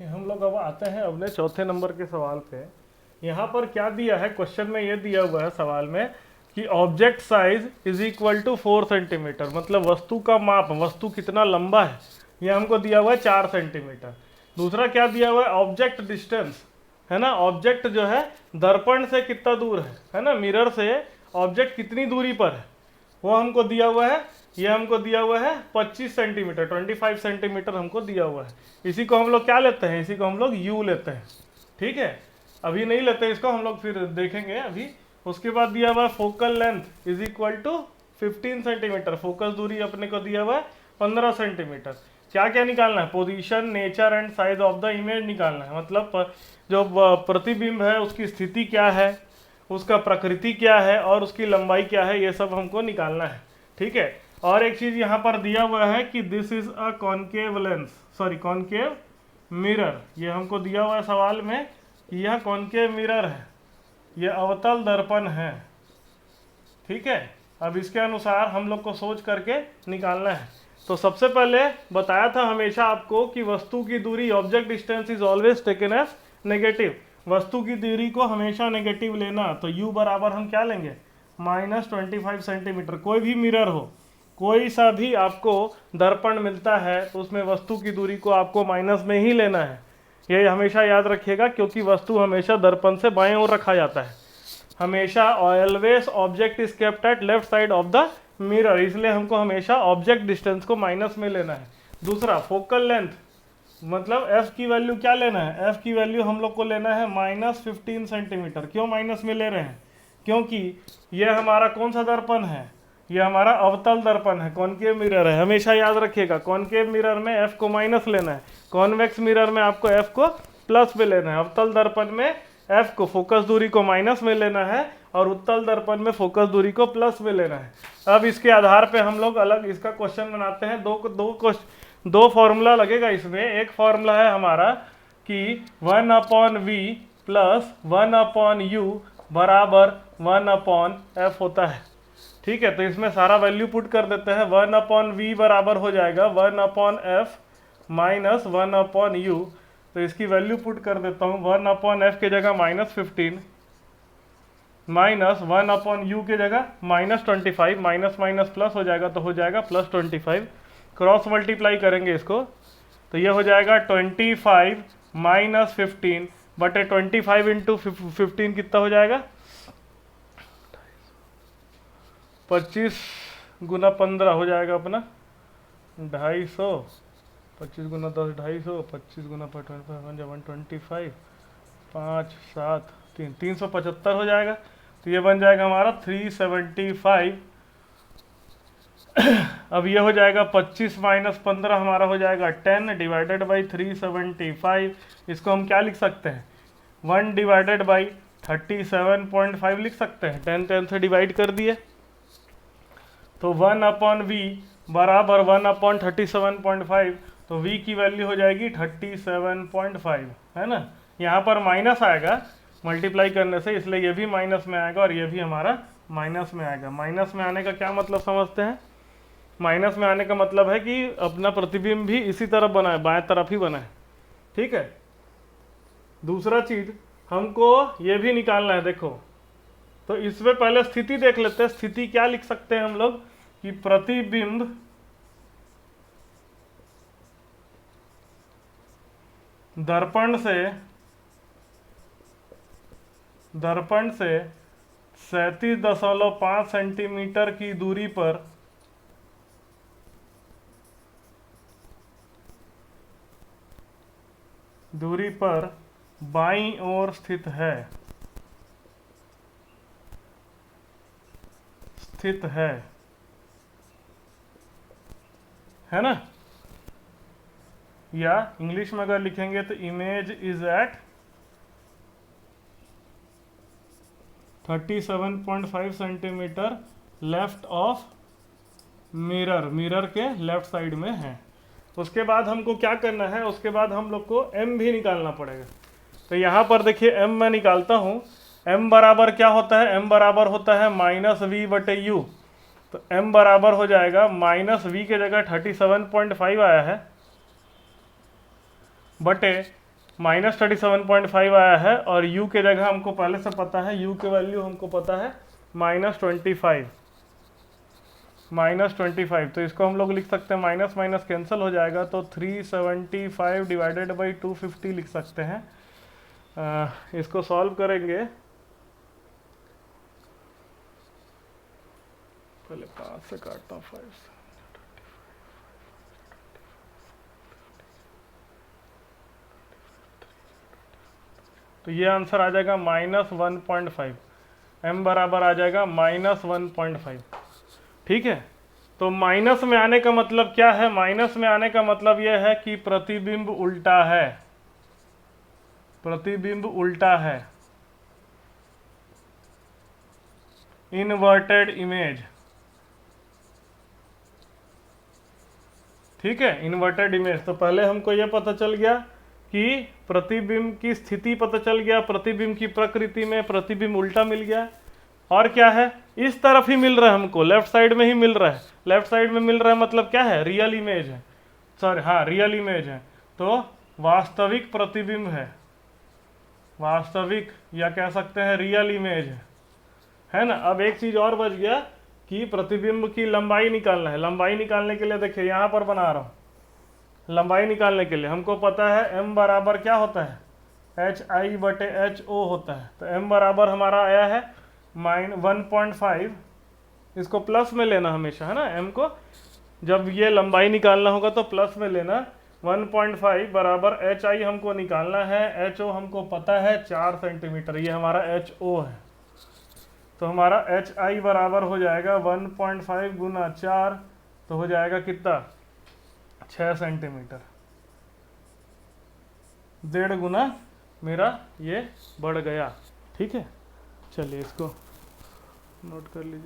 देखिए हम लोग अब आते हैं अपने चौथे नंबर के सवाल पे। यहाँ पर क्या दिया है, क्वेश्चन में ये दिया हुआ है सवाल में कि object size is equal to 4 centimetre, मतलब वस्तु का माप, वस्तु कितना लंबा है, ये हमको दिया हुआ है 4 सेंटीमीटर। दूसरा क्या दिया हुआ है, ऑब्जेक्ट डिस्टेंस, है ना, ऑब्जेक्ट जो है दर्पण से कितना दूर है ना, मिरर से ऑब्जेक्ट कितनी दूरी पर है, वो हमको दिया हुआ है। ये हमको दिया हुआ है 25 सेंटीमीटर, 25 सेंटीमीटर हमको दिया हुआ है। इसी को हम लोग क्या लेते हैं, इसी को हम लोग यू लेते हैं, ठीक है। अभी नहीं लेते इसको, हम लोग फिर देखेंगे अभी। उसके बाद दिया हुआ है focal length is equal to 15 centimetre, focus दूरी अपने को दिया हुआ है 15 सेंटीमीटर। क्या क्या निकालना है, position, nature and size of the image निकालना है, मतलब जो प्रतिबिंब है उसकी स्थिति क्या है, उसका प्रकृति क्या है और उसकी लंबाई क्या है, ये सब हमको निकालना है, ठीक है। और एक चीज यहाँ पर दिया हुआ है कि this is a concave lens, sorry concave mirror, ये हमको दिया हुआ है सवाल में कि यह कॉनकेव मिरर है, यह अवतल दर्पण है, ठीक है। अब इसके अनुसार हम लोग को सोच करके निकालना है। तो सबसे पहले बताया था हमेशा आपको कि वस्तु की दूरी, object distance is always taken as negative, वस्तु की दूरी को हमेशा नेगेटिव लेना। तो u बराबर हम क्या लेंगे, -25 सेंटीमीटर। कोई भी मिरर हो, कोई सा भी आपको दर्पण मिलता है तो उसमें वस्तु की दूरी को आपको माइनस में ही लेना है, ये हमेशा याद रखिएगा, क्योंकि वस्तु हमेशा दर्पण से बाएं ओर रखा जाता है, हमेशा always object is kept at left side of the mirror, इसलिए हमको हमेशा ऑब्जेक्ट डिस्टेंस को माइनस में लेना है। दूसरा फोकल लेंथ, मतलब f की वैल्यू क्या लेना है, f की वैल्यू हम लोग को लेना है -15 सेंटीमीटर। क्यों माइनस में ले रहे हैं, क्योंकि यह हमारा कौन सा दर्पण है, यह हमारा अवतल दर्पण है, कॉनकेव मिरर है। हमेशा याद रखिएगा कॉनकेव मिरर में f को माइनस लेना है, कॉन्वेक्स मिरर में आपको f को प्लस में लेना है। अवतल दर्पण में f को, फोकस दूरी को माइनस में लेना है और उत्तल दर्पण में फोकस दूरी को प्लस में लेना है। अब इसके आधार पे हम लोग अलग इसका क्वेश्चन बनाते हैं। दो फॉर्मूला लगेगा इसमें। एक फॉर्मूला है हमारा कि 1/v प्लस 1/u बराबर 1/f होता है, ठीक है। तो इसमें सारा वैल्यू पुट कर देते हैं। 1/v बराबर हो जाएगा 1/f माइनस 1/u, तो इसकी वैल्यू पुट कर देता हूँ। 1/f के जगह -15 माइनस 1/u के जगह -25, माइनस माइनस प्लस हो जाएगा तो हो जाएगा +25। क्रॉस मल्टीप्लाई करेंगे इसको तो ये हो जाएगा 25 माइनस 15 बटे 25 इंटू 15 कितना हो जाएगा, 25 गुना 15 हो जाएगा अपना 250, 25 गुना 10 250, 25 गुना 125, 5 7 3 375 हो जाएगा। तो ये बन जाएगा हमारा 375। अब ये हो जाएगा 25 माइनस 15 हमारा हो जाएगा 10 डिवाइडेड बाई 375। इसको हम क्या लिख सकते हैं, 1 डिवाइडेड बाई 37.5 लिख सकते हैं। 10 से डिवाइड कर दिए तो 1/v बराबर 1/37.5, तो v की वैल्यू हो जाएगी 37.5, है ना। यहाँ पर माइनस आएगा मल्टीप्लाई करने से, इसलिए ये भी माइनस में आएगा और ये भी हमारा माइनस में आएगा। माइनस में आने का क्या मतलब समझते हैं, माइनस में आने का मतलब है कि अपना प्रतिबिंब भी इसी तरफ बना है, बाएं तरफ ही बना है, ठीक है। दूसरा चीज हमको ये भी निकालना है, देखो तो इसमें पहले स्थिति देख लेते हैं। स्थिति क्या लिख सकते हैं हम लोग कि प्रतिबिंब दर्पण से 37.5 सेंटीमीटर की दूरी पर बाईं ओर स्थित है ना। या इंग्लिश में अगर लिखेंगे तो image is at 37.5 centimetre left of mirror के लेफ्ट साइड में है। उसके बाद हमको क्या करना है, उसके बाद हम लोग को m भी निकालना पड़ेगा। तो यहाँ पर देखिए m मैं निकालता हूँ। m बराबर क्या होता है, m बराबर होता है -v बटे u। तो m बराबर हो जाएगा -v के जगह 37.5 आया है बटे -37.5 आया है, और u के जगह हमको पहले से पता है, u की वैल्यू हमको पता है -25, तो इसको हम लोग लिख सकते हैं, माइनस माइनस कैंसिल हो जाएगा, तो 375 डिवाइडेड बाई 250 लिख सकते हैं। इसको सॉल्व करेंगे, पहले 5 से काटता हूँ, 5 से, तो ये आंसर आ जाएगा -1.5, m बराबर आ जाएगा -1.5। ठीक है, तो माइनस में आने का मतलब क्या है? माइनस में आने का मतलब यह है कि प्रतिबिंब उल्टा है, प्रतिबिंब उल्टा है, इन्वर्टेड इमेज। ठीक है, इन्वर्टेड इमेज। तो पहले हमको यह पता चल गया कि प्रतिबिंब की स्थिति पता चल गया, प्रतिबिंब की प्रकृति में प्रतिबिंब उल्टा मिल गया, और क्या है, इस तरफ ही मिल रहा है हमको, लेफ्ट साइड में ही मिल रहा है। लेफ्ट साइड में मिल रहा है मतलब क्या है? रियल इमेज है, सॉरी हाँ रियल इमेज है, तो वास्तविक प्रतिबिंब है, वास्तविक या कह सकते हैं रियल इमेज है ना। अब एक चीज और बच गया कि प्रतिबिंब की लंबाई निकालना है। लंबाई निकालने के लिए देखिए यहाँ पर बना रहा हूँ, लंबाई निकालने के लिए हमको पता है m बराबर क्या होता है? HI/HO होता है। तो m बराबर हमारा आया है -1.5, इसको प्लस में लेना हमेशा, है ना। m को जब ये लंबाई निकालना होगा तो प्लस में लेना। 1.5 बराबर HI हमको निकालना है, HO हमको पता है 4 सेंटीमीटर, ये हमारा HO है। तो हमारा HI बराबर हो जाएगा 1.5 गुना 4, तो हो जाएगा कितना? 6 सेंटीमीटर। 1.5 गुना मेरा ये बढ़ गया। ठीक है, चलिए इसको नोट कर लीजिए।